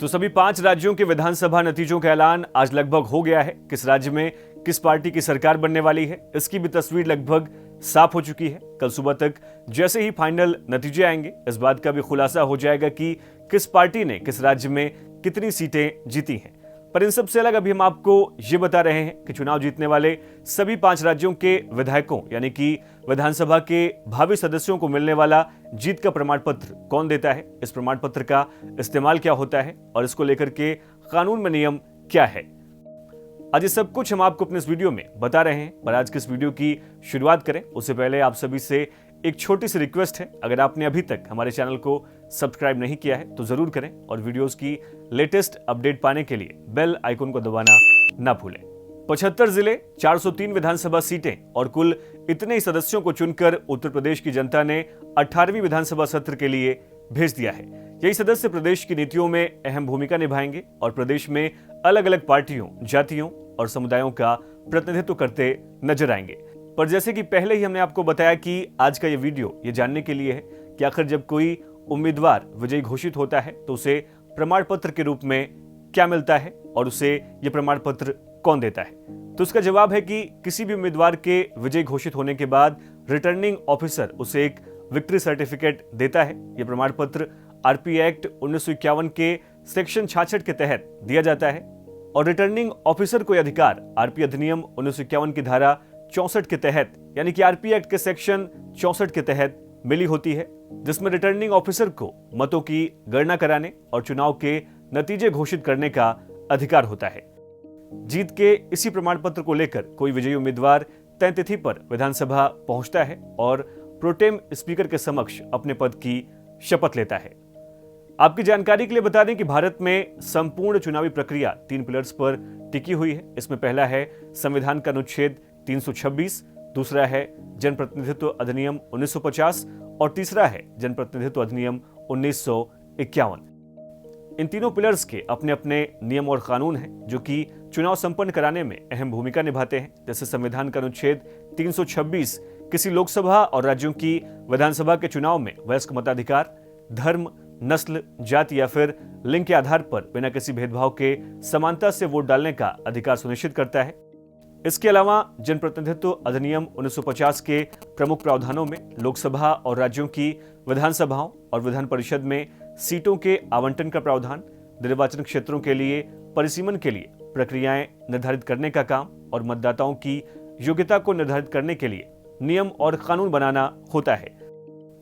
तो सभी 5 राज्यों के विधानसभा नतीजों का ऐलान आज लगभग हो गया है। किस राज्य में किस पार्टी की सरकार बनने वाली है, इसकी भी तस्वीर लगभग साफ हो चुकी है। कल सुबह तक जैसे ही फाइनल नतीजे आएंगे, इस बात का भी खुलासा हो जाएगा कि किस पार्टी ने किस राज्य में कितनी सीटें जीती हैं। पर इन सबसे अलग अभी हम आपको ये बता रहे हैं कि चुनाव जीतने वाले सभी 5 राज्यों के विधायकों यानी कि विधानसभा के भावी सदस्यों को मिलने वाला जीत का प्रमाण पत्र कौन देता है, इस प्रमाण पत्र का इस्तेमाल क्या होता है और इसको लेकर के कानून में नियम क्या है। आज ये सब कुछ हम आपको अपने इस वीडियो में बता रहे हैं। पर आज के इस वीडियो की शुरुआत करें उससे पहले आप सभी से एक छोटी सी रिक्वेस्ट है, अगर आपने अभी तक हमारे चैनल को सब्सक्राइब नहीं किया है तो जरूर करें और वीडियोस की लेटेस्ट अपडेट पाने के लिए बेल आइकन को दबाना ना भूलें। 75 जिले, 403 विधानसभा सीटें और कुल इतने ही सदस्यों को चुनकर उत्तर प्रदेश की जनता ने 18वीं विधानसभा सत्र के लिए भेज दिया है। यही सदस्य प्रदेश की नीतियों में अहम भूमिका निभाएंगे और प्रदेश में अलग अलग पार्टियों, जातियों और समुदायों का प्रतिनिधित्व करते नजर आएंगे। पर जैसे कि पहले ही हमने आपको बताया कि आज का ये वीडियो ये जानने के लिए है कि आखिर जब कोई उम्मीदवार विजयी घोषित होता है तो उसे प्रमाण पत्र के रूप में क्या मिलता है और उसे ये प्रमाण पत्र कौन देता है। तो इसका जवाब है कि किसी भी उम्मीदवार के विजयी घोषित होने के बाद रिटर्निंग ऑफिसर उसे एक विक्ट्री सर्टिफिकेट देता है। यह प्रमाण पत्र आरपी एक्ट 1951 के सेक्शन 66 के तहत दिया जाता है और रिटर्निंग ऑफिसर को यह अधिकार आरपी अधिनियम 1951 की धारा 64 के तहत यानी कि आरपी एक्ट के सेक्शन 64 के तहत मिली होती है, जिसमें रिटर्निंग ऑफिसर को मतों की गणना कराने और चुनाव के नतीजे घोषित करने का अधिकार होता है। जीत के इसी प्रमाण पत्र को लेकर कोई विजयी उम्मीदवार तय तिथि पर विधानसभा पहुंचता है और प्रोटेम स्पीकर के समक्ष अपने पद की शपथ लेता है। आपकी जानकारी के लिए बता दें कि भारत में संपूर्ण चुनावी प्रक्रिया 3 पिलर्स पर टिकी हुई है। इसमें पहला है संविधान का अनुच्छेद 326, दूसरा है जनप्रतिनिधित्व अधिनियम 1950 और तीसरा है जनप्रतिनिधित्व अधिनियम 1951। इन तीनों पिलर्स के अपने अपने नियम और कानून हैं जो कि चुनाव संपन्न कराने में अहम भूमिका निभाते हैं। जैसे संविधान का अनुच्छेद 326 किसी लोकसभा और राज्यों की विधानसभा के चुनाव में वयस्क मताधिकार धर्म, नस्ल, जाति या फिर लिंग के आधार पर बिना किसी भेदभाव के समानता से वोट डालने का अधिकार सुनिश्चित करता है। इसके अलावा जनप्रतिनिधित्व अधिनियम 1950 के प्रमुख प्रावधानों में लोकसभा और राज्यों की विधानसभाओं और विधान परिषद में सीटों के आवंटन का प्रावधान, निर्वाचन क्षेत्रों के लिए परिसीमन के लिए प्रक्रियाएं निर्धारित करने का काम और मतदाताओं की योग्यता को निर्धारित करने के लिए नियम और कानून बनाना होता है।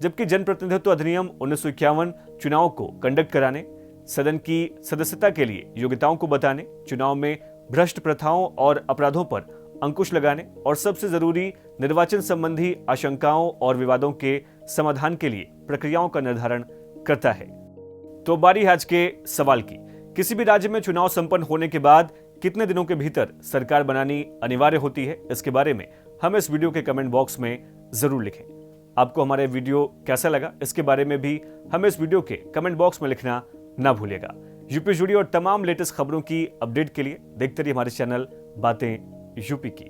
जबकि जनप्रतिनिधित्व अधिनियम 1951 चुनाव को कंडक्ट कराने, सदन की सदस्यता के लिए योग्यताओं को बताने, चुनाव में भ्रष्ट प्रथाओं और अपराधों पर अंकुश लगाने और सबसे जरूरी निर्वाचन संबंधी आशंकाओं और विवादों के समाधान के लिए प्रक्रियाओं का निर्धारण करता है। तो बारी है आज के सवाल की, किसी भी राज्य में चुनाव संपन्न होने के बाद कितने दिनों के भीतर सरकार बनानी अनिवार्य होती है, इसके बारे में हमें इस वीडियो के कमेंट बॉक्स में जरूर लिखें। आपको हमारा वीडियो कैसा लगा, इसके बारे में भी हमें इस वीडियो के कमेंट बॉक्स में लिखना ना भूलिएगा। यूपी जुड़ी और तमाम लेटेस्ट खबरों की अपडेट के लिए देखते रहिए हमारे चैनल बातें यूपी की।